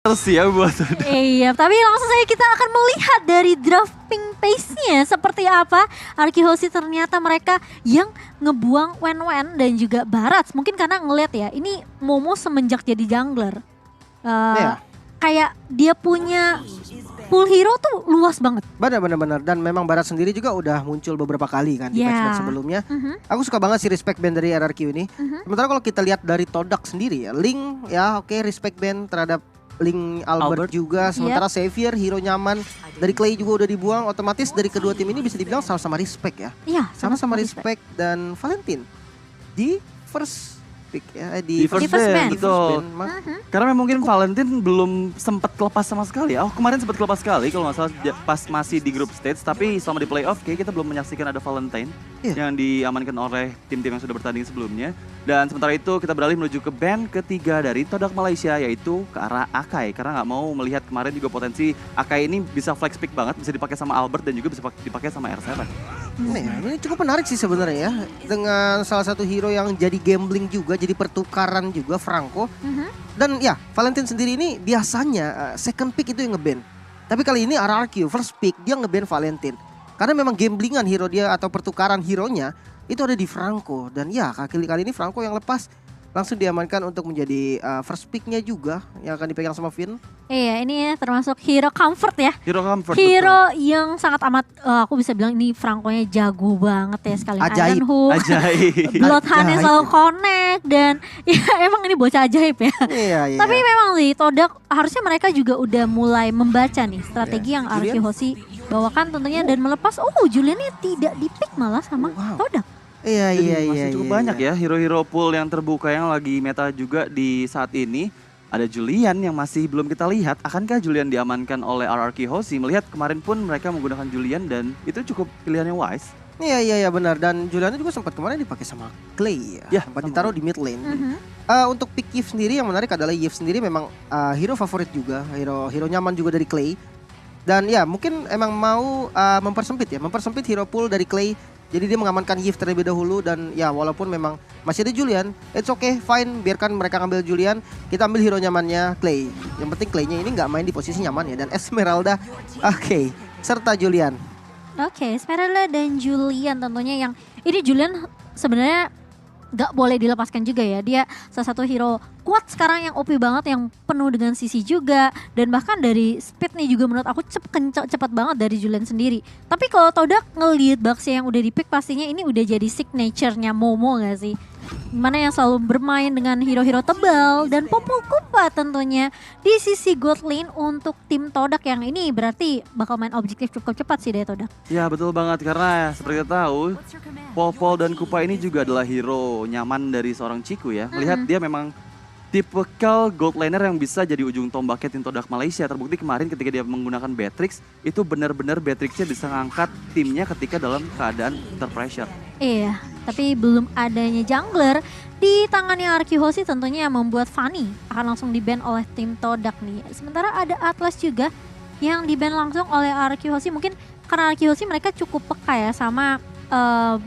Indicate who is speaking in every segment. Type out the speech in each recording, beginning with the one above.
Speaker 1: pantas ya buat
Speaker 2: Iya, tapi langsung saja kita akan melihat dari drafting pace-nya seperti apa. Arkihosi ternyata mereka yang ngebuang Wen dan juga Barats. Mungkin karena ngelihat ya, ini Momo semenjak jadi jungler.
Speaker 3: Iya.
Speaker 2: Kayak dia punya pool hero tuh luas banget.
Speaker 3: Benar. Dan memang Barat sendiri juga udah muncul beberapa kali kan di
Speaker 2: Yeah.
Speaker 3: match-match sebelumnya. Aku suka banget sih respect band dari RRQ ini. Sementara kalau kita lihat dari Todak sendiri ya, Link ya oke, respect band terhadap Link Albert juga. Sementara Xavier hero nyaman dari Clay juga udah dibuang. Otomatis dari kedua tim ini bisa dibilang sama-sama respect ya.
Speaker 2: Iya,
Speaker 3: Sama-sama respect. Dan Valentine di first pick ya, di
Speaker 2: first band.
Speaker 1: Betul.
Speaker 3: band.
Speaker 1: Karena mungkin Valentine belum sempat lepas sama sekali ya. Oh kemarin sempat lepas sekali kalau nggak salah pas masih di group stage. Tapi selama di playoff kayak kita belum menyaksikan ada Valentine yang diamankan oleh tim-tim yang sudah bertanding sebelumnya. Dan sementara itu kita beralih menuju ke band ketiga dari Todak Malaysia yaitu ke arah Akai. Karena nggak mau melihat kemarin juga potensi Akai ini bisa flex pick banget. Bisa dipakai sama Albert dan juga bisa dipakai sama R7.
Speaker 3: Ini cukup menarik sih sebenarnya ya, dengan salah satu hero yang jadi gambling juga, jadi pertukaran juga Franco. Dan ya Valentine sendiri ini biasanya second pick itu yang ngeban. Tapi kali ini RRQ first pick dia ngeban Valentine. Karena memang gamblingan hero dia atau pertukaran hero-nya itu ada di Franco. Dan ya kali ini Franco yang lepas langsung diamankan untuk menjadi first pick-nya juga yang akan dipegang sama Finn.
Speaker 2: Iya, ini ya termasuk hero comfort ya.
Speaker 1: Hero comfort.
Speaker 2: Hero yang sangat amat, aku bisa bilang ini Franco-nya jago banget ya sekali.
Speaker 3: Ajaib.
Speaker 2: Iron Hook,
Speaker 1: Ajaib.
Speaker 2: Bloodhound-nya
Speaker 3: Ajaib.
Speaker 2: selalu connect dan ya emang ini bocah ajaib ya.
Speaker 3: Iya.
Speaker 2: Tapi memang sih Todak harusnya mereka juga udah mulai membaca nih strategi yang
Speaker 3: Julian?
Speaker 2: Arkihosi bawakan tentunya dan melepas. Julian ini tidak di-pick malah sama Todak.
Speaker 3: Iya.
Speaker 1: Masih cukup banyak ya hero-hero pool yang terbuka yang lagi meta juga di saat ini. Ada Julian yang masih belum kita lihat. Akankah Julian diamankan oleh RRQ Hoshi? Melihat kemarin pun mereka menggunakan Julian dan itu cukup pilihan yang wise.
Speaker 3: Iya benar. Dan Julian juga sempat kemarin dipakai sama Clay ya. Sempat ditaruh di mid lane. Untuk pick Yves sendiri yang menarik adalah Yves sendiri memang hero favorit juga, hero nyaman juga dari Clay. Dan ya mungkin emang mau mempersempit hero pool dari Clay. Jadi dia mengamankan Yves terlebih dahulu dan ya walaupun memang masih ada Julian, it's okay, fine, biarkan mereka ngambil Julian, kita ambil hero nyamannya Clay. Yang penting Clay-nya ini nggak main di posisi nyaman ya, dan Esmeralda, oke, serta Julian.
Speaker 2: Oke, Esmeralda dan Julian tentunya yang ini Julian sebenarnya gak boleh dilepaskan juga ya. Dia salah satu hero kuat sekarang yang OP banget, yang penuh dengan sisi juga. Dan bahkan dari speed nih juga menurut aku cepat banget dari Julian sendiri. Tapi kalau Todak ngelihat Baxi yang udah di-pick pastinya ini udah jadi signature-nya Momo gak sih? Dimana yang selalu bermain dengan hero-hero tebal dan Popol Kupa tentunya di sisi god lane untuk tim Todak yang ini berarti bakal main objektif cukup cepat sih dari Todak.
Speaker 1: Ya betul banget karena seperti kita tahu Popol dan Kupa ini juga adalah hero nyaman dari seorang Ciku ya. Melihat dia memang tipikal gold laner yang bisa jadi ujung tombaknya tim Todak Malaysia. Terbukti kemarin ketika dia menggunakan Beatrix, itu benar-benar Beatrixnya bisa ngangkat timnya ketika dalam keadaan terpressure.
Speaker 2: Iya, tapi belum adanya jungler di tangannya Arkihosi tentunya yang membuat Fanny akan langsung di-ban oleh tim Todak nih. Sementara ada Atlas juga yang di-ban langsung oleh Arkihosi. Mungkin karena Arkihosi mereka cukup peka ya sama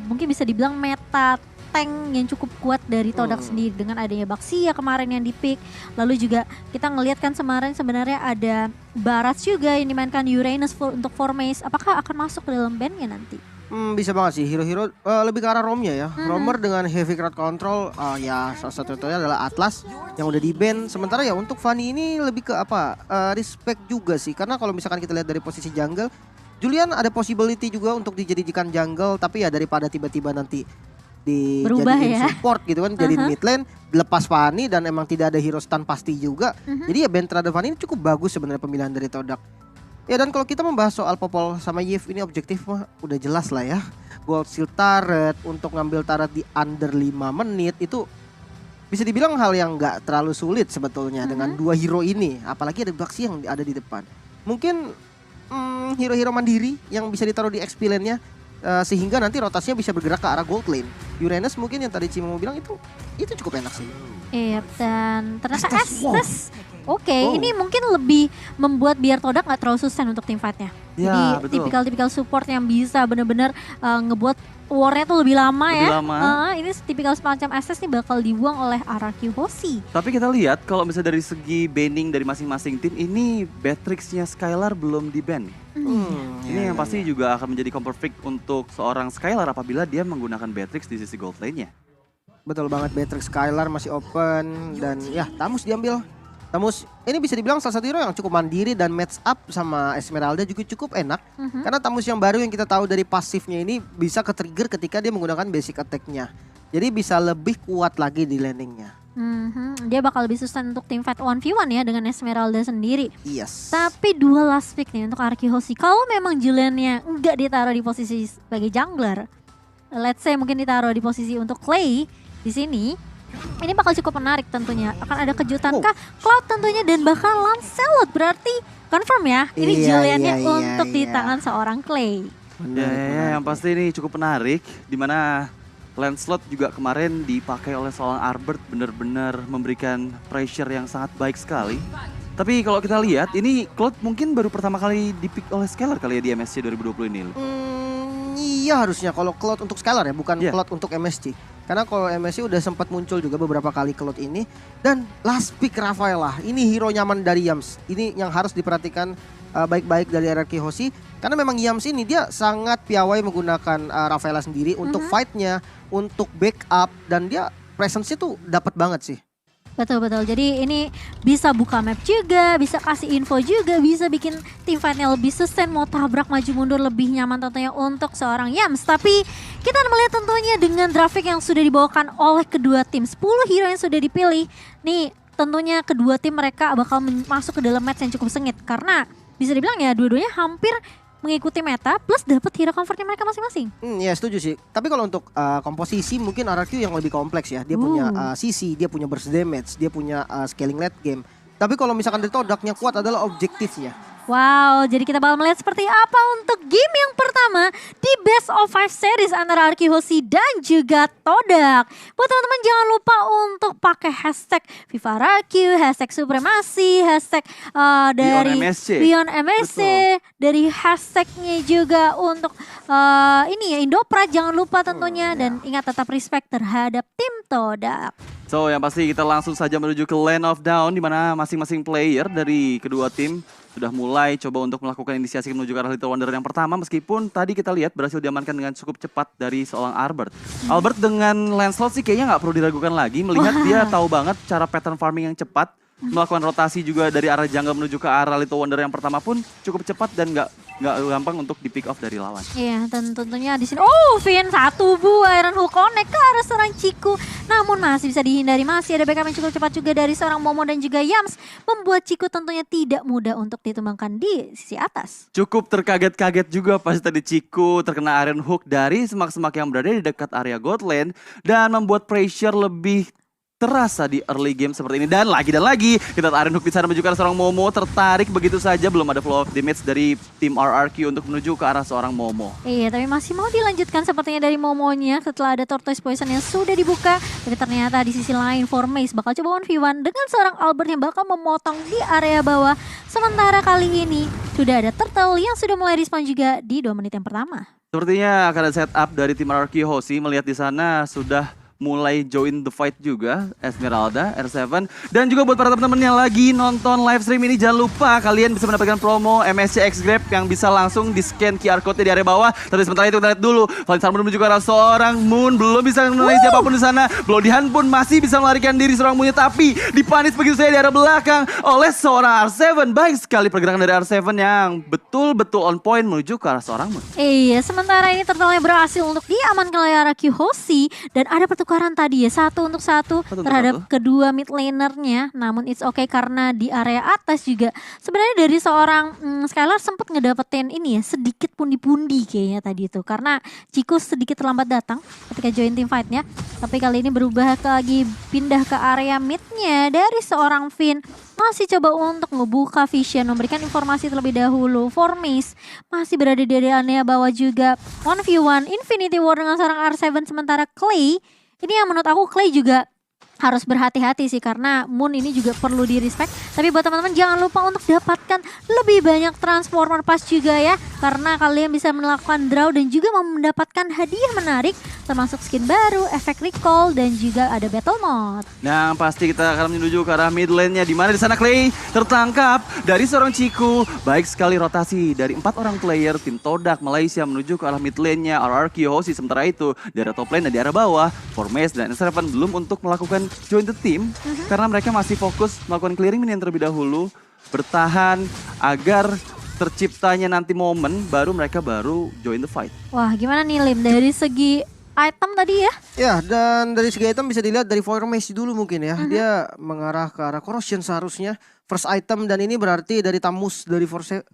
Speaker 2: mungkin bisa dibilang meta tank yang cukup kuat dari Todak sendiri dengan adanya Baxia kemarin yang di-pick. Lalu juga kita ngelihat kan kemarin sebenarnya ada Barats juga yang dimainkan Uranus untuk Formace. Apakah akan masuk ke dalam bandnya nanti?
Speaker 3: Bisa banget sih hero-hero lebih ke arah Romnya ya. Romer dengan heavy crowd control ya salah satu contohnya adalah Atlas yang udah di-ban. Sementara ya untuk Fanny ini lebih ke respect juga sih. Karena kalau misalkan kita lihat dari posisi jungle, Julian ada possibility juga untuk dijadikan jungle. Tapi ya daripada tiba-tiba nanti dijadiin support gitu kan, jadi mid lane, dilepas Fanny dan emang tidak ada hero stun pasti juga. Jadi ya ban terhadap Fanny ini cukup bagus sebenarnya pemilihan dari Todak. Ya dan kalau kita membahas soal Popol sama Yves ini objektif mah udah jelas lah ya. Gold Shield turret untuk ngambil turret di under 5 menit itu bisa dibilang hal yang gak terlalu sulit sebetulnya dengan dua hero ini. Apalagi ada Baxi yang ada di depan. Mungkin hero-hero mandiri yang bisa ditaruh di XP lane-nya. Sehingga nanti rotasinya bisa bergerak ke arah gold lane. Uranus mungkin yang tadi Cimo bilang itu cukup enak sih.
Speaker 2: Iya, dan ternyata Estes Oke,
Speaker 3: Oh.
Speaker 2: ini mungkin lebih membuat biar Todak nggak terlalu susah untuk tim fight-nya.
Speaker 1: Ya,
Speaker 2: Jadi
Speaker 1: betul.
Speaker 2: tipikal-tipikal support yang bisa bener-bener ngebuat war-nya tuh lebih lama
Speaker 1: Lebih
Speaker 2: ya.
Speaker 1: lama.
Speaker 2: Ini tipikal semacam SS nih bakal dibuang oleh RRQ Hoshi.
Speaker 1: Tapi kita lihat kalau misalnya dari segi banning dari masing-masing tim ini Beatrix-nya Skylar belum di-ban. Ini yang pasti juga akan menjadi comfort pick untuk seorang Skylar apabila dia menggunakan Beatrix di sisi gold lane-nya.
Speaker 3: Betul banget, Beatrix Skylar masih open dan ya Tamus diambil. Tamus ini bisa dibilang salah satu hero yang cukup mandiri dan match up sama Esmeralda juga cukup enak. Karena Tamus yang baru yang kita tahu dari pasifnya ini bisa ke-trigger ketika dia menggunakan basic attack-nya. Jadi bisa lebih kuat lagi di landing-nya.
Speaker 2: Dia bakal lebih susah untuk tim fight 1v1 ya dengan Esmeralda sendiri.
Speaker 3: Yes.
Speaker 2: Tapi dua last pick nih untuk RRQ Hoshi. Kalau memang Julian-nya nggak ditaruh di posisi sebagai jungler, let's say mungkin ditaruh di posisi untuk Clay di sini. Ini bakal cukup menarik tentunya. Akan ada kejutan kah? Cloud tentunya dan bahkan Lancelot. Berarti confirm ya. Ini
Speaker 3: Iya,
Speaker 2: Julian-nya
Speaker 3: iya,
Speaker 2: untuk di
Speaker 3: iya.
Speaker 2: tangan seorang Clay.
Speaker 1: Ya, yang pasti ini cukup menarik dimana Lancelot juga kemarin dipakai oleh seorang Albert benar-benar memberikan pressure yang sangat baik sekali. Tapi kalau kita lihat ini Cloud mungkin baru pertama kali dipick oleh Skylar kali ya di MSC 2020 ini.
Speaker 3: Iya harusnya kalau Cloud untuk Skylar ya, bukan
Speaker 1: Iya.
Speaker 3: Cloud untuk MSC. Karena kalau MSC udah sempat muncul juga beberapa kali Cloud ini. Dan last pick Rafaela, ini hero nyaman dari Yams. Ini yang harus diperhatikan baik-baik dari RRQ Hoshi. Karena memang Yams ini dia sangat piawai menggunakan Rafaela sendiri untuk fight-nya, untuk backup. Dan dia presence-nya tuh dapat banget sih.
Speaker 2: Betul-betul. Jadi ini bisa buka map juga, bisa kasih info juga, bisa bikin tim fight-nya lebih sustain, mau tabrak maju mundur lebih nyaman tentunya untuk seorang Yams. Tapi kita melihat tentunya dengan grafik yang sudah dibawakan oleh kedua tim, 10 hero yang sudah dipilih. Nih tentunya kedua tim mereka bakal masuk ke dalam match yang cukup sengit. Karena bisa dibilang ya dua-duanya hampir mengikuti meta plus dapat hero comfortnya mereka masing-masing.
Speaker 3: Ya setuju sih. Tapi kalau untuk komposisi mungkin RRQ yang lebih kompleks ya. Dia punya CC, dia punya burst damage, dia punya scaling late game. Tapi kalau misalkan dari Todaknya kuat adalah objektifnya.
Speaker 2: Wow, jadi kita bakal melihat seperti apa untuk game yang pertama di Best of 5 series antara RRQ Hoshi dan juga Todak. Buat teman-teman jangan lupa untuk pakai hashtag Viva RRQ, hashtag Supremasi, hashtag dari
Speaker 1: MSC.
Speaker 2: Beyond MSC, dari hashtagnya juga untuk ini ya Indoprat jangan lupa tentunya dan ingat tetap respect terhadap tim Todak.
Speaker 1: So yang pasti kita langsung saja menuju ke Land of Dawn di mana masing-masing player dari kedua tim sudah mulai coba untuk melakukan inisiasi menuju ke arah Little Wonder yang pertama meskipun tadi kita lihat berhasil diamankan dengan cukup cepat dari seorang Albert. Albert dengan Lancelot sih kayaknya nggak perlu diragukan lagi melihat dia tahu banget cara pattern farming yang cepat. Melakukan rotasi juga dari arah jungle menuju ke arah Little Wonder yang pertama pun cukup cepat dan nggak gampang untuk di pick off dari lawan.
Speaker 2: Iya, dan tentunya di sini Vin satu buah Iron Hook connect ke arah seorang Ciku. Namun masih bisa dihindari, masih ada backup yang cukup cepat juga dari seorang Momo dan juga Yams. Membuat Ciku tentunya tidak mudah untuk ditumbangkan di sisi atas.
Speaker 1: Cukup terkaget-kaget juga pas tadi Ciku terkena Iron Hook dari semak-semak yang berada di dekat area God Lane dan membuat pressure lebih terasa di early game seperti ini. Dan lagi kita lihat Iron Hook di sana menuju ke arah seorang Momo, tertarik begitu saja, belum ada flow of damage dari tim RRQ untuk menuju ke arah seorang Momo.
Speaker 2: Iya, tapi masih mau dilanjutkan sepertinya dari Momonya setelah ada Tortoise Poison yang sudah dibuka. Tapi ternyata di sisi lain Formace bakal coba 1v1 dengan seorang Albert yang bakal memotong di area bawah. Sementara kali ini sudah ada Turtle yang sudah mulai respon juga di 2 menit yang pertama.
Speaker 1: Sepertinya akan ada setup dari tim RRQ Hoshi, melihat di sana sudah mulai join the fight juga Esmeralda, R7. Dan juga buat para teman-teman yang lagi nonton live stream ini, jangan lupa kalian bisa mendapatkan promo MSC X Grab yang bisa langsung di scan QR code di area bawah. Tapi sementara itu kita lihat dulu, Valinsar menuju ke arah seorang Moon, belum bisa mengenai siapapun di sana. Blodihan pun masih bisa melarikan diri seorang Moonnya, tapi dipanis begitu saja di area belakang oleh seorang R7. Baik sekali pergerakan dari R7 yang betul-betul on point menuju ke arah seorang Moon.
Speaker 2: Iya, sementara ini Turtle berhasil untuk diamankan oleh RRQ Hoshi dan ada pertukaran tadi ya 1 untuk 1 terhadap kedua mid lanernya. Namun it's okay karena di area atas juga sebenarnya dari seorang Skylar sempat ngedapetin ini ya sedikit pundi-pundi kayaknya tadi itu karena Ciku sedikit terlambat datang ketika join team fight-nya. Tapi kali ini berubah lagi pindah ke area midnya dari seorang Finn. Masih coba untuk ngebuka vision, memberikan informasi terlebih dahulu. Formace masih berada di area bawah juga. 1v1 Infinity War dengan seorang R7 sementara Clay. Ini yang menurut aku Clay juga harus berhati-hati sih karena Moon ini juga perlu di respect. Tapi buat teman-teman jangan lupa untuk dapatkan lebih banyak transformer pass juga ya. Karena kalian bisa melakukan draw dan juga mendapatkan hadiah menarik termasuk skin baru, efek recall dan juga ada battle mode.
Speaker 1: Nah, pasti kita akan menuju ke arah mid lane-nya di mana di sana Clay tertangkap dari seorang Ciku. Baik sekali rotasi dari 4 orang player tim Todak Malaysia menuju ke arah mid lane-nya RRQ Hoshi. Sementara itu dari top lane dan di arah bawah Formes dan S7 belum untuk melakukan join the team karena mereka masih fokus melakukan clearing minion terlebih dahulu, bertahan agar terciptanya nanti momen baru mereka join the fight.
Speaker 2: Wah, gimana nih Lim dari segi item tadi ya?
Speaker 3: Ya, dan dari segi item bisa dilihat dari formasi dulu mungkin ya. Dia mengarah ke arah corrosion seharusnya first item, dan ini berarti dari Tamus dari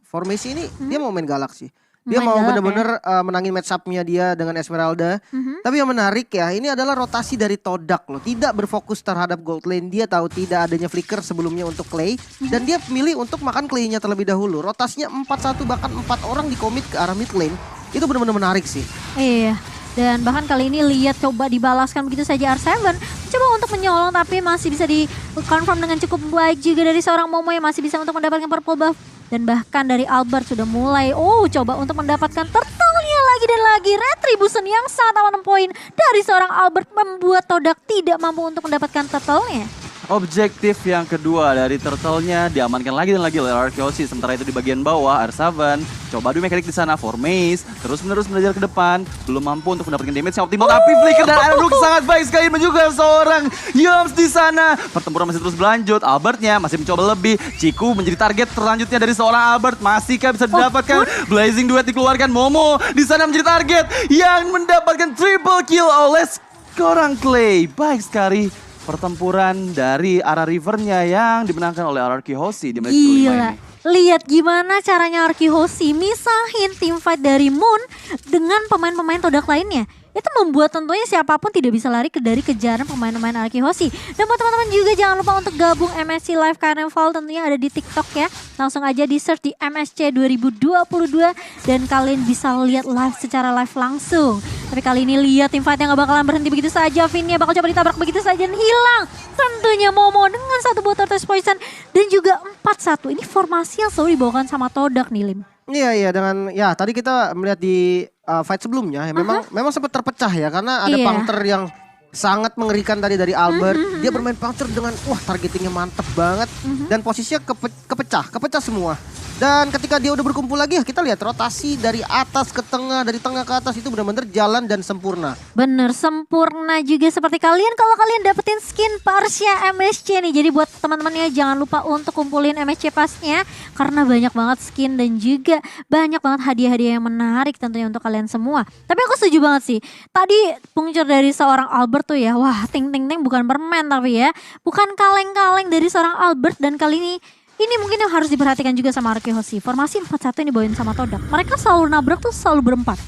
Speaker 3: formasi ini dia mau main galak sih. Dia mau bener-bener menangin match up-nya dia dengan Esmeralda. Tapi yang menarik ya, ini adalah rotasi dari Todak loh. Tidak berfokus terhadap gold lane. Dia tahu tidak adanya flicker sebelumnya untuk Clay. Dan dia milih untuk makan Clay-nya terlebih dahulu. Rotasinya 4-1 bahkan 4 orang di commit ke arah mid lane. Itu bener-bener menarik sih.
Speaker 2: Iya. Dan bahkan kali ini lihat coba dibalaskan begitu saja R7. Coba untuk menyolong tapi masih bisa di-confirm dengan cukup baik juga dari seorang Momo yang masih bisa untuk mendapatkan purple buff. Dan bahkan dari Albert sudah mulai coba untuk mendapatkan turtle-nya lagi dan lagi. Retribution yang sangat aman poin dari seorang Albert membuat Todak tidak mampu untuk mendapatkan turtle-nya.
Speaker 1: Objektif yang kedua dari turtle-nya diamankan lagi dan lagi oleh RRQ Hoshi. Sementara itu di bagian bawah R7 coba adu mekanik di sana Formes terus-menerus belajar ke depan, belum mampu untuk mendapatkan damage yang optimal. Tapi flicker dan Iron Hook sangat baik sekali juga seorang Yoms di sana. Pertempuran masih terus berlanjut. Albertnya masih mencoba lebih. Ciku menjadi target selanjutnya dari seorang Albert. Masihkah bisa didapatkan? Blazing Duet dikeluarkan. Momo di sana menjadi target yang mendapatkan triple kill oleh seorang Clay. Baik sekali pertempuran dari arah rivernya yang dimenangkan oleh RRQ Hoshi di match kelima ini.
Speaker 2: Lihat gimana caranya RRQ Hoshi misahin teamfight dari Moon dengan pemain-pemain Todak lainnya. Itu membuat tentunya siapapun tidak bisa lari dari kejaran pemain-pemain RRQ Hoshi. Dan buat teman-teman juga jangan lupa untuk gabung MSC Live Carnival, tentunya ada di TikTok ya. Langsung aja di search di MSC 2022 dan kalian bisa lihat live secara live langsung. Tapi kali ini lihat teamfight yang gak bakalan berhenti begitu saja. Vinnya bakal coba ditabrak begitu saja dan hilang. Tentunya Momo dengan satu botol test poison dan juga 4-1. Ini formasi yang selalu dibawakan sama Todak nih Lim.
Speaker 3: Iya dengan ya tadi kita melihat di fight sebelumnya ya memang sempat terpecah ya karena ada puncture yang sangat mengerikan tadi dari Albert. Dia bermain puncture dengan targetingnya mantep banget dan posisinya kepecah semua. Dan ketika dia udah berkumpul lagi ya kita lihat rotasi dari atas ke tengah, dari tengah ke atas itu benar-benar jalan dan sempurna.
Speaker 2: Bener, sempurna juga seperti kalian kalau kalian dapetin skin Parsia MSC nih. Jadi buat teman-temannya jangan lupa untuk kumpulin MSC pasnya karena banyak banget skin dan juga banyak banget hadiah-hadiah yang menarik tentunya untuk kalian semua. Tapi aku setuju banget sih. Tadi puncture dari seorang Albert tuh ya, wah ting-ting-ting bukan permen tapi ya. Bukan kaleng-kaleng dari seorang Albert dan kali ini mungkin yang harus diperhatikan juga sama RRQ Hoshi. Formasi 4-1 yang dibawain sama Todak. Mereka selalu nabrak tuh selalu berempat.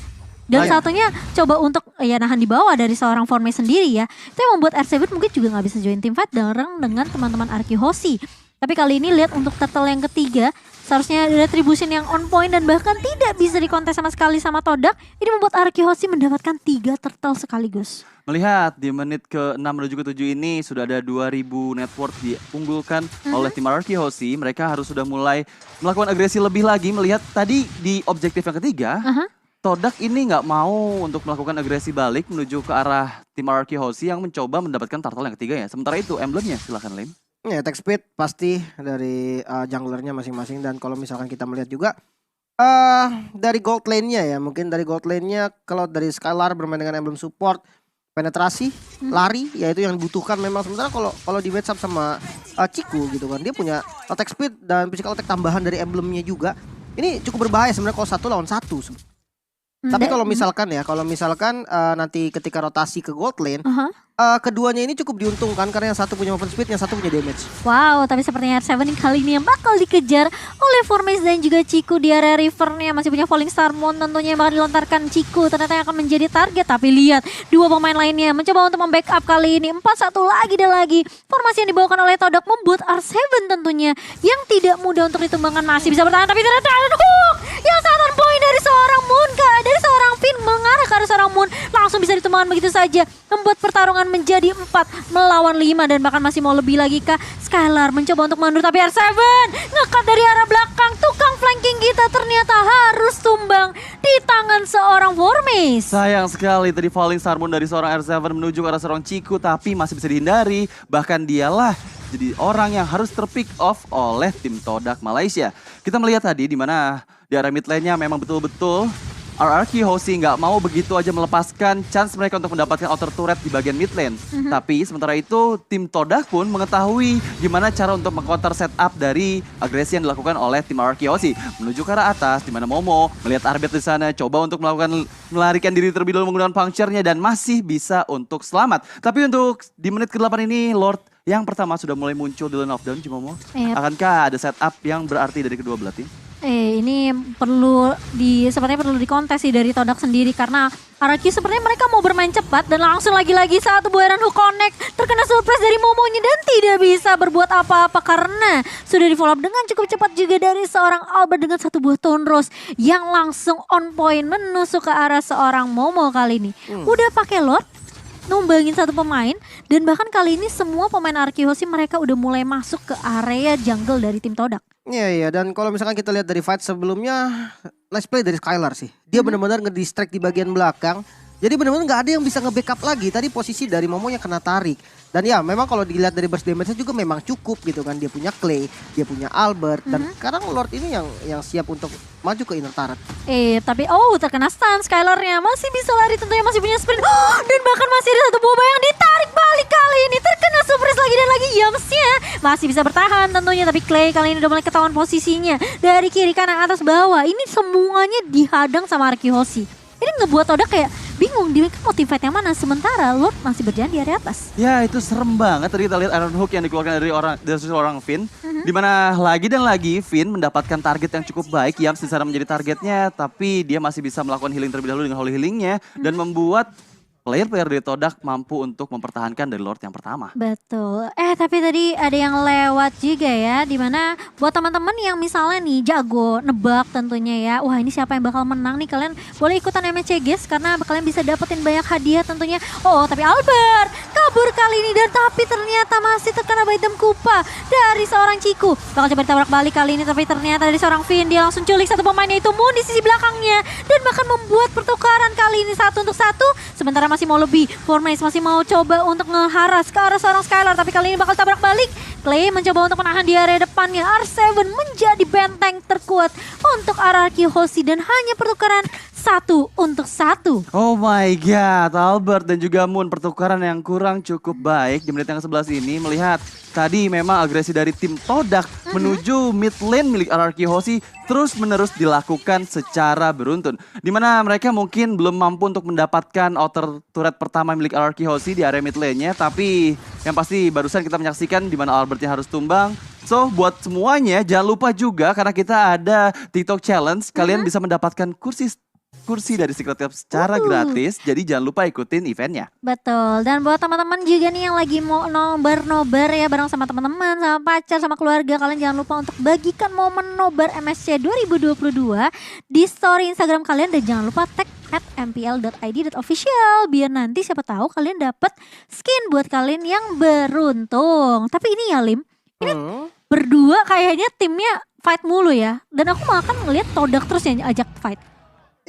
Speaker 2: Dan satunya coba untuk nahan di bawah dari seorang Formes sendiri ya. Itu yang membuat R7 mungkin juga gak bisa join team fight dengan teman-teman RRQ Hoshi. Tapi kali ini lihat untuk turtle yang ketiga. Seharusnya retribution yang on point dan bahkan tidak bisa dikontes sama sekali sama Todak. Ini membuat RRQ Hoshi mendapatkan 3 turtle sekaligus.
Speaker 1: Melihat di menit ke-6 menuju ke-7 ini sudah ada 2000 net worth diunggulkan oleh tim RRQ Hoshi. Mereka harus sudah mulai melakukan agresi lebih lagi. Melihat tadi di objektif yang ketiga, Todak ini nggak mau untuk melakukan agresi balik menuju ke arah tim RRQ Hoshi yang mencoba mendapatkan turtle yang ketiga ya. Sementara itu emblemnya silahkan Lim.
Speaker 3: Ya attack speed pasti dari junglernya masing-masing, dan kalau misalkan kita melihat juga dari gold lane-nya ya, mungkin dari gold lane-nya kalau dari Skylar bermain dengan emblem support, penetrasi, lari ya itu yang dibutuhkan memang. Sementara kalau di match up sama Ciku gitu kan, dia punya attack speed dan physical attack tambahan dari emblemnya juga. Ini cukup berbahaya sebenarnya kalau 1 lawan 1. Tapi kalau misalkan nanti ketika rotasi ke gold lane, keduanya ini cukup diuntungkan karena yang satu punya movement speed, yang satu punya damage.
Speaker 2: Wow, tapi sepertinya R7 kali ini yang bakal dikejar oleh Formes dan juga Ciku di area rivernya. Masih punya Falling Star Moon tentunya yang bakal dilontarkan Ciku. Ternyata yang akan menjadi target, tapi lihat dua pemain lainnya mencoba untuk membackup kali ini. 4-1 lagi dan lagi. Formasi yang dibawakan oleh Todak membuat R7 tentunya yang tidak mudah untuk ditumbangkan masih bisa bertahan. Tapi ternyata ada hook yang sangat on point dari seorang Moon, dari seorang Finn mengarah ke arah seorang Moon. Langsung bisa ditumbangkan bersamaan begitu saja. Membuat pertarungan menjadi 4 melawan 5 dan bahkan masih mau lebih lagi kah. Skylar mencoba untuk mundur tapi R7 ngekat dari arah belakang. Tukang flanking kita ternyata harus tumbang di tangan seorang Formis.
Speaker 1: Sayang sekali tadi falling Sarmon dari seorang R7 menuju ke arah seorang Ciku tapi masih bisa dihindari. Bahkan dialah jadi orang yang harus terpick off oleh tim Todak Malaysia. Kita melihat tadi di mana di area mid lane-nya memang betul-betul RRQ Hoshi nggak mau begitu aja melepaskan chance mereka untuk mendapatkan outer turret di bagian mid lane. Tapi sementara itu tim Todak pun mengetahui gimana cara untuk meng-counter setup dari agresi yang dilakukan oleh tim RRQ Hoshi. Menuju ke arah atas di mana Momo melihat Arbet di sana coba untuk melarikan diri terlebih dahulu menggunakan puncture-nya dan masih bisa untuk selamat. Tapi untuk di menit ke-8 ini Lord yang pertama sudah mulai muncul di lane of down Momo. Akankah ada setup yang berarti dari kedua belah tim?
Speaker 2: Ini sepertinya perlu dikontes sih dari Todak sendiri karena RRQ sepertinya mereka mau bermain cepat dan langsung lagi-lagi satu buaran hook connect terkena surprise dari Momonya dan tidak bisa berbuat apa-apa karena sudah di follow up dengan cukup cepat juga dari seorang Albert dengan satu buah Tone Rose yang langsung on point menusuk ke arah seorang Momo kali ini. Udah pakai Lord, numbangin satu pemain dan bahkan kali ini semua pemain RRQ Hoshi mereka udah mulai masuk ke area jungle dari tim Todak.
Speaker 3: Iya, dan kalau misalkan kita lihat dari fight sebelumnya, let's play dari Skylar sih. Dia benar-benar ngedistract di bagian belakang. Jadi benar-benar nggak ada yang bisa nge-backup lagi. Tadi posisi dari Momo yang kena tarik. Dan ya memang kalau dilihat dari burst damage-nya juga memang cukup gitu kan. Dia punya Clay, dia punya Albert. Dan sekarang Lord ini yang siap untuk maju ke inner turret.
Speaker 2: Tapi terkena stun Skylar-nya. Masih bisa lari tentunya, masih punya sprint. Dan bahkan masih ada satu boba yang ditarik balik kali ini. Terkena surprise lagi dan lagi Yams-nya. Masih bisa bertahan tentunya. Tapi Clay kali ini udah mulai ketahuan posisinya. Dari kiri kanan atas bawah. Ini semuanya dihadang sama RRQ Hoshi. Ini ngebuat Todak kayak bingung dia mau tim fight yang mana sementara Lord masih berjalan di area atas.
Speaker 1: Ya itu serem banget tadi kita lihat Iron Hook yang dikeluarkan dari seorang Finn. Dimana lagi dan lagi Finn mendapatkan target yang cukup baik. Yams di sana menjadi targetnya tapi dia masih bisa melakukan healing terlebih dahulu dengan holy healingnya. Dan membuat player-player dari Todak mampu untuk mempertahankan dari Lord yang pertama.
Speaker 2: Betul. Tapi tadi ada yang lewat juga ya. Dimana buat teman-teman yang misalnya nih jago nebak tentunya ya. Wah ini siapa yang bakal menang nih. Kalian boleh ikutan MSC guys. Karena kalian bisa dapetin banyak hadiah tentunya. Tapi Albert kabur kali ini. Dan tapi ternyata masih terkena item kupa dari seorang Ciku. Bakal coba ditabrak balik kali ini. Tapi ternyata dari seorang Finn. Dia langsung culik satu pemainnya itu Moon di sisi belakangnya. Dan bahkan membuat pertukaran kali ini 1 untuk 1. Sementara masih mau lebih. Formace masih mau coba untuk ngeharas ke arah seorang Skylar. Tapi kali ini bakal tabrak balik. Clay mencoba untuk menahan di area depannya. R7 menjadi benteng terkuat untuk RRQ Hoshi. Dan hanya pertukaran 1 untuk 1.
Speaker 1: Oh my god, Albert dan juga Moon pertukaran yang kurang cukup baik di menit yang ke-11 ini. Melihat tadi memang agresi dari tim Todak menuju mid lane milik RRQ Hoshi terus menerus dilakukan secara beruntun. Dimana mereka mungkin belum mampu untuk mendapatkan outer turret pertama milik RRQ Hoshi di area mid lane-nya. Tapi yang pasti barusan kita menyaksikan dimana Albertnya harus tumbang. So buat semuanya jangan lupa juga karena kita ada TikTok Challenge. Kalian bisa mendapatkan kursi dari Secret Club secara gratis. Jadi jangan lupa ikutin eventnya.
Speaker 2: Betul. Dan buat teman-teman juga nih yang lagi mau nobar ya bareng sama teman-teman, sama pacar, sama keluarga. Kalian jangan lupa untuk bagikan momen nobar MSC 2022 di story Instagram kalian. Dan jangan lupa tag @mpl.id.official. Biar nanti siapa tahu kalian dapat skin buat kalian yang beruntung. Tapi ini ya Lim, ini berdua kayaknya timnya fight mulu ya. Dan aku malah kan ngeliat Todak terus yang ajak fight.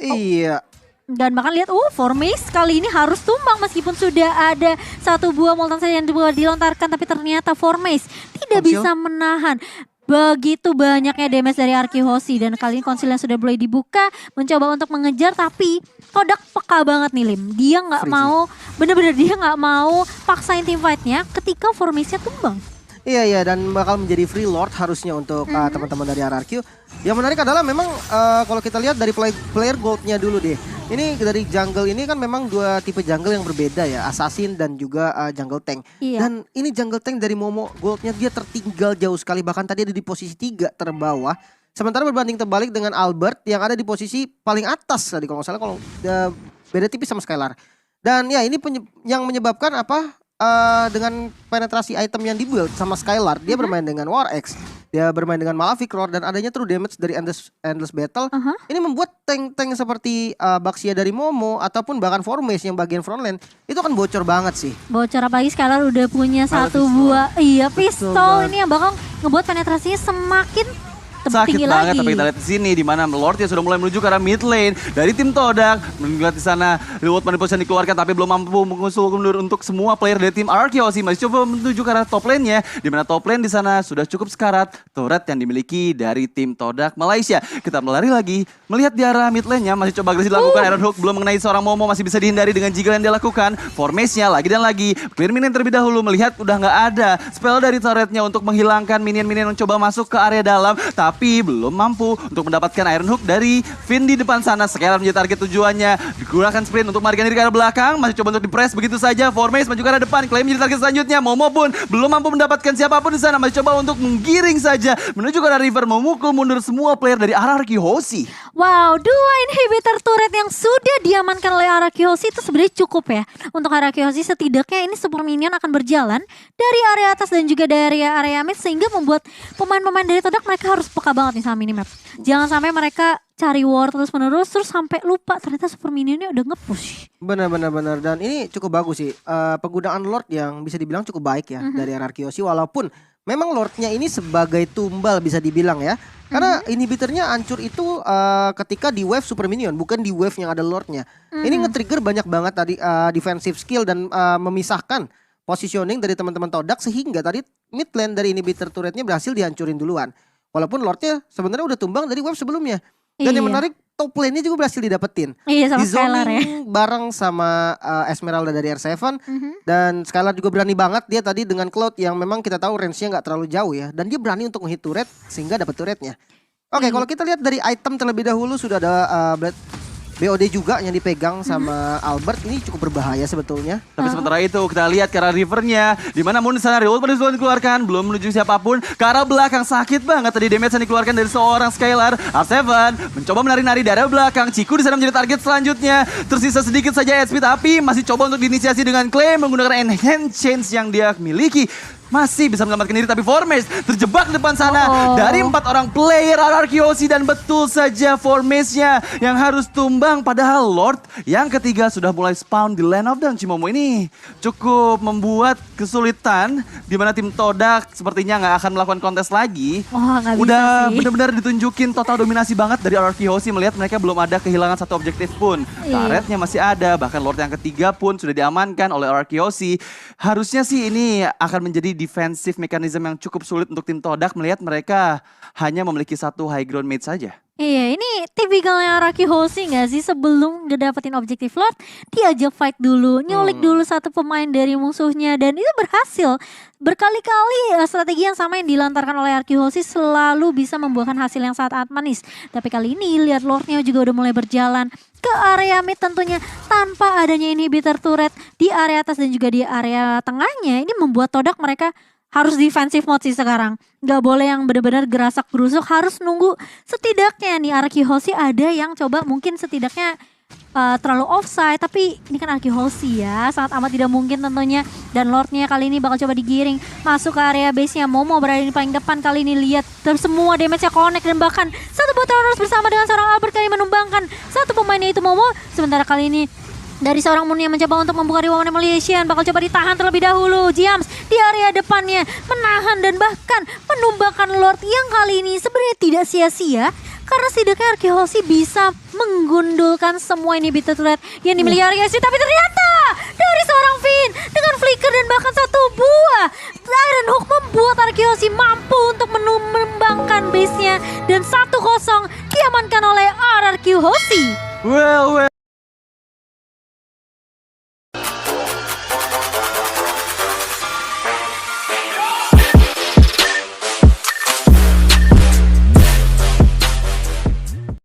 Speaker 3: Iya.
Speaker 2: Dan bahkan lihat Formace kali ini harus tumbang meskipun sudah ada satu buah Molten Sage yang dilontarkan. Tapi ternyata Formace tidak bisa menahan begitu banyaknya damage dari RRQ Hoshi. Dan kali ini konsil yang sudah mulai dibuka mencoba untuk mengejar. Tapi Todak peka banget nih Lim. Dia gak mau, bener-bener dia gak mau paksain team fightnya ketika Formace-nya tumbang.
Speaker 3: Iya, dan bakal menjadi free Lord harusnya untuk teman-teman dari RRQ. Yang menarik adalah memang kalau kita lihat dari player goldnya dulu deh. Ini dari jungle ini kan memang dua tipe jungle yang berbeda ya. Assassin dan juga jungle tank.
Speaker 2: Iya.
Speaker 3: Dan ini jungle tank dari Momo goldnya dia tertinggal jauh sekali. Bahkan tadi ada di posisi 3 terbawah. Sementara berbanding terbalik dengan Albert yang ada di posisi paling atas tadi kalau nggak salah. Kalau beda tipis sama Skylar. Dan ya ini yang menyebabkan apa? dengan penetrasi item yang dibuild sama Skylar, dia bermain dengan War Axe, dia bermain dengan Malefic Roar dan adanya true damage dari Endless Battle. Ini membuat tank-tank seperti Baxia dari Momo ataupun bahkan Formace yang bagian frontline itu kan bocor banget sih.
Speaker 2: Bocor, apalagi Skylar udah punya satu
Speaker 1: pistol.
Speaker 2: buah pistol
Speaker 1: banget.
Speaker 2: ini yang bakal ngebuat penetrasinya semakin
Speaker 1: Sakit
Speaker 2: tinggi
Speaker 1: banget,
Speaker 2: lagi.
Speaker 1: tapi kita lihat di sini di mana Lordnya sudah mulai menuju ke arah mid lane dari tim Todak. Melihat di sana reward manipulation dikeluarkan tapi belum mampu mengusul mundur untuk semua player dari tim Arkeosi. Masih coba menuju ke arah top lane-nya, di mana top lane di sana sudah cukup sekarat turret yang dimiliki dari tim Todak Malaysia. Kita melari lagi, melihat di arah mid lane-nya masih coba agresif dilakukan. Iron Hook belum mengenai seorang Momo, masih bisa dihindari dengan jiggle yang dia lakukan. Formation-nya lagi dan lagi, clear minion terlebih dahulu, melihat udah nggak ada spell dari turretnya untuk menghilangkan minion-minion yang coba masuk ke area dalam, tapi belum mampu untuk mendapatkan Iron Hook dari Finn di depan sana. Skylar menjadi target tujuannya, digunakan sprint untuk melarikan diri ke arah belakang, masih coba untuk di-press begitu saja. Formace maju ke arah depan, Clay menjadi target selanjutnya. Momo pun belum mampu mendapatkan siapapun di sana, masih coba untuk menggiring saja menuju ke arah river, memukul mundur semua player dari Araki Hoshi.
Speaker 2: Wow, 2 inhibitor turret yang sudah diamankan oleh Araki Hoshi itu sebenarnya cukup ya. Untuk Araki Hoshi setidaknya ini super minion akan berjalan dari area atas dan juga dari area mid, sehingga membuat pemain-pemain dari Todak mereka harus peka banget nih sama minimap. Jangan sampai mereka cari war terus menerus terus sampai lupa ternyata super minionnya udah nge-push.
Speaker 3: Benar. Dan ini cukup bagus sih. Penggunaan Lord yang bisa dibilang cukup baik ya dari Arkeosi, walaupun memang Lordnya ini sebagai tumbal bisa dibilang ya. Karena inhibitornya hancur itu ketika di wave super minion, bukan di wave yang ada Lordnya. Ini nge-trigger banyak banget tadi defensive skill dan memisahkan positioning dari teman-teman Todak, sehingga tadi mid lane dari inhibitor turretnya berhasil dihancurin duluan. Walaupun Lordnya sebenarnya udah tumbang dari wave sebelumnya. Dan yang menarik, top lane-nya juga berhasil didapetin.
Speaker 2: Iya, sama
Speaker 3: Di
Speaker 2: Skylar ya.
Speaker 3: zoning bareng sama Esmeralda dari R7. Dan Skylar juga berani banget dia tadi dengan Cloud yang memang kita tahu range-nya gak terlalu jauh ya. Dan dia berani untuk nge-hit turret sehingga dapat turretnya. Oke, kalau kita lihat dari item terlebih dahulu sudah ada BOD juga yang dipegang sama Albert. Ini cukup berbahaya sebetulnya.
Speaker 1: Tapi sementara itu kita lihat ke arah rivernya, di mana Moon di sana reward belum dikeluarkan, belum menuju siapapun. Ke arah belakang sakit banget tadi damage yang dikeluarkan dari seorang Skylar. R7 mencoba menari-nari dari belakang. Ciku di sana menjadi target selanjutnya. Tersisa sedikit saja HP, tapi masih coba untuk diinisiasi dengan Clay menggunakan enhance change yang dia miliki. Masih bisa menyelamatkan diri, tapi Formace terjebak di depan sana dari 4 orang player Arkeosi, dan betul saja Formace-nya yang harus tumbang. Padahal Lord yang ketiga sudah mulai spawn di Land of Dawn. Cimomo ini cukup membuat kesulitan di mana tim Todak sepertinya nggak akan melakukan kontes lagi.
Speaker 2: Nggak bisa
Speaker 1: Udah
Speaker 2: sih.
Speaker 1: benar-benar ditunjukin total dominasi banget dari Arkeosi, melihat mereka belum ada kehilangan satu objektif pun. Karetnya masih ada, bahkan Lord yang ketiga pun sudah diamankan oleh Arkeosi. Harusnya sih ini akan menjadi defensive mechanism yang cukup sulit untuk tim Todak, melihat mereka hanya memiliki satu high ground mate saja.
Speaker 2: Iya, ini tipikalnya Araki Hoshi gak sih? Sebelum ngedapetin objektif Lord, diajak fight dulu, nyulik dulu satu pemain dari musuhnya, dan itu berhasil. Berkali-kali strategi yang sama yang dilantarkan oleh Araki Hoshi selalu bisa membuahkan hasil yang sangat manis. Tapi kali ini lihat Lordnya juga udah mulai berjalan ke area mid, tentunya tanpa adanya inhibitor turret di area atas dan juga di area tengahnya. Ini membuat Todak mereka harus defensive mode sih sekarang. Gak boleh yang benar-benar gerasak gerusuk, harus nunggu setidaknya nih Araki Hoshi ada yang coba mungkin setidaknya terlalu offside, tapi ini kan Araki Hoshi ya, sangat amat tidak mungkin tentunya. Dan Lordnya kali ini bakal coba digiring masuk ke area base-nya. Momo berada di paling depan kali ini, lihat semua damage-nya connect, dan bahkan satu bot harus bersama dengan seorang Albert kali menumbangkan satu pemainnya itu Momo. Sementara kali ini dari seorang Moon yang mencoba untuk membuka Rewound Emulation, bakal coba ditahan terlebih dahulu. James di area depannya menahan dan bahkan menumbangkan Lord yang kali ini sebenarnya tidak sia-sia, karena setidaknya Arkeosi bisa menggundulkan semua inhibitor turret yang dimiliki Arkeosi. Tapi ternyata dari seorang Finn dengan flicker dan bahkan satu buah Iron Hook membuat Arkeosi mampu untuk menumbangkan base-nya, dan 1-0 diamankan oleh RRQ Hoshi.
Speaker 1: Well.